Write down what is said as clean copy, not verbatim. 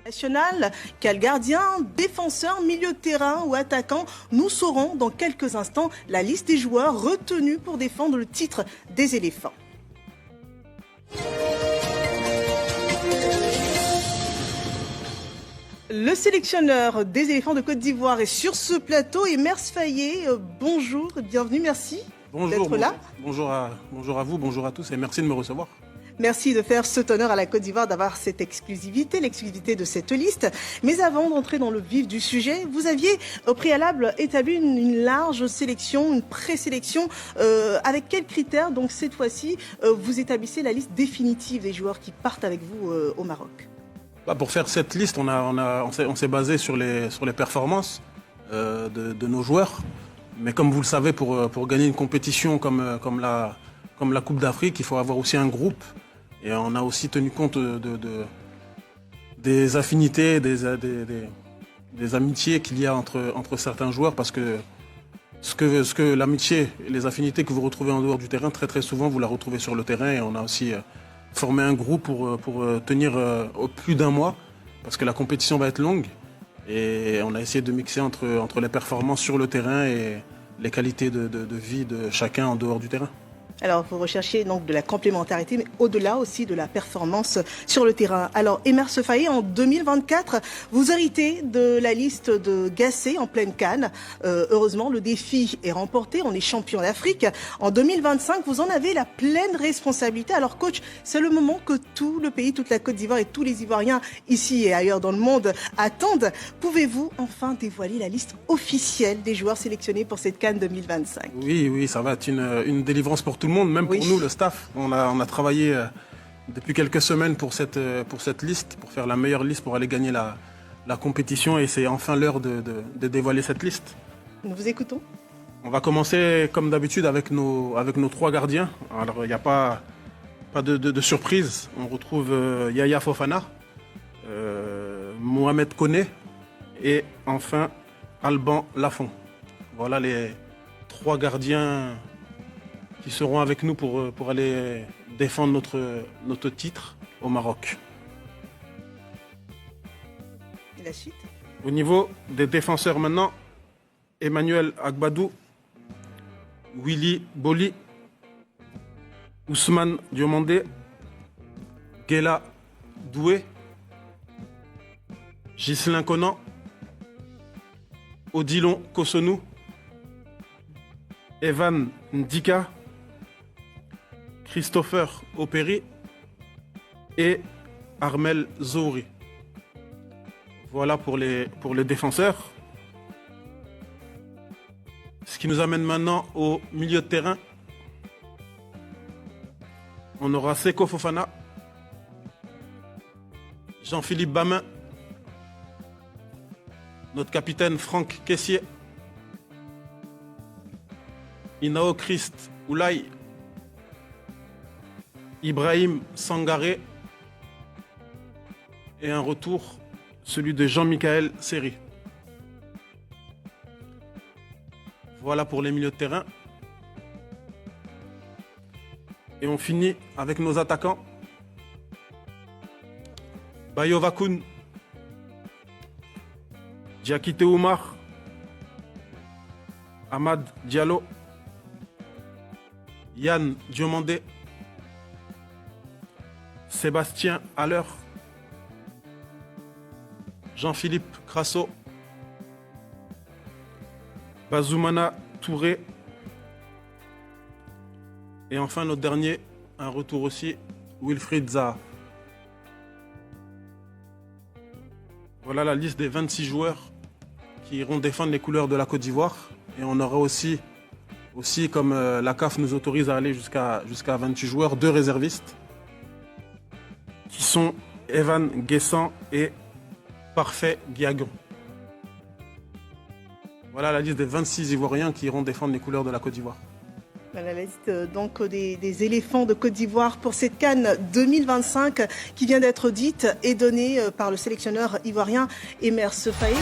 National, quel gardien, défenseur, milieu de terrain ou attaquant, nous saurons dans quelques instants la liste des joueurs retenus pour défendre le titre des éléphants. Le sélectionneur des éléphants de Côte d'Ivoire est sur ce plateau et Mers Fayet, bonjour, bienvenue, merci d'être là. Bonjour à vous, bonjour à tous et merci de me recevoir. Merci de faire cet honneur à la Côte d'Ivoire d'avoir cette exclusivité, l'exclusivité de cette liste. Mais avant d'entrer dans le vif du sujet, vous aviez au préalable établi une large sélection, une présélection. Avec quels critères, donc cette fois-ci, vous établissez la liste définitive des joueurs qui partent avec vous au Maroc? Pour faire cette liste, on s'est basé sur les performances de nos joueurs. Mais comme vous le savez, pour gagner une compétition comme la Coupe d'Afrique, il faut avoir aussi un groupe. Et on a aussi tenu compte des affinités, des amitiés qu'il y a entre certains joueurs, parce que ce que l'amitié et les affinités que vous retrouvez en dehors du terrain, très très souvent vous la retrouvez sur le terrain. Et on a aussi formé un groupe pour tenir plus d'un mois, parce que la compétition va être longue. Et on a essayé de mixer entre les performances sur le terrain et les qualités de vie de chacun en dehors du terrain. Alors, vous recherchez donc de la complémentarité, mais au-delà aussi de la performance sur le terrain. Alors, Mers Fayet, en 2024, vous héritez de la liste de Gasset en pleine Cannes. Heureusement, le défi est remporté. On est champion d'Afrique. En 2025, vous en avez la pleine responsabilité. Alors, coach, c'est le moment que tout le pays, toute la Côte d'Ivoire et tous les Ivoiriens ici et ailleurs dans le monde attendent. Pouvez-vous enfin dévoiler la liste officielle des joueurs sélectionnés pour cette Cannes 2025? Oui, ça va être une délivrance pour tout le monde, même pour nous, le staff. On a travaillé depuis quelques semaines pour cette liste, pour faire la meilleure liste pour aller gagner la compétition, et c'est enfin l'heure de dévoiler cette liste. Nous vous écoutons. On va commencer comme d'habitude avec nos 3 gardiens. Alors il n'y a pas de surprise. On retrouve Yaya Fofana, Mohamed Koné et enfin Alban Lafont. Voilà les 3 gardiens qui seront avec nous pour aller défendre notre titre au Maroc. Et la suite? Au niveau des défenseurs maintenant, Emmanuel Agbadou, Willy Boli, Ousmane Diomandé, Guela Doué, Ghislain Conan, Odilon Kosonou, Evan Ndika, Christopher Operi et Armel Zouri. Voilà pour les défenseurs. Ce qui nous amène maintenant au milieu de terrain. On aura Seko Fofana, Jean-Philippe Bamin, notre capitaine Franck Kessié, Inao Christ Oulay, Ibrahim Sangaré et un retour, celui de Jean-Michaël Seri. Voilà pour les milieux de terrain. Et on finit avec nos attaquants. Bayo Vakoun, Diakité Oumar, Ahmad Diallo, Yann Diomandé, Sébastien Haller, Jean-Philippe Crasso, Bazoumana Touré, et enfin notre dernier, un retour aussi, Wilfried Zaha. Voilà la liste des 26 joueurs qui iront défendre les couleurs de la Côte d'Ivoire. Et on aura aussi comme la CAF nous autorise à aller jusqu'à 28 joueurs, 2 réservistes, qui sont Evan Guessant et Parfait Guiagon. Voilà la liste des 26 Ivoiriens qui iront défendre les couleurs de la Côte d'Ivoire. La liste donc des éléphants de Côte d'Ivoire pour cette Cannes 2025 qui vient d'être dite et donnée par le sélectionneur ivoirien Mers Fayet.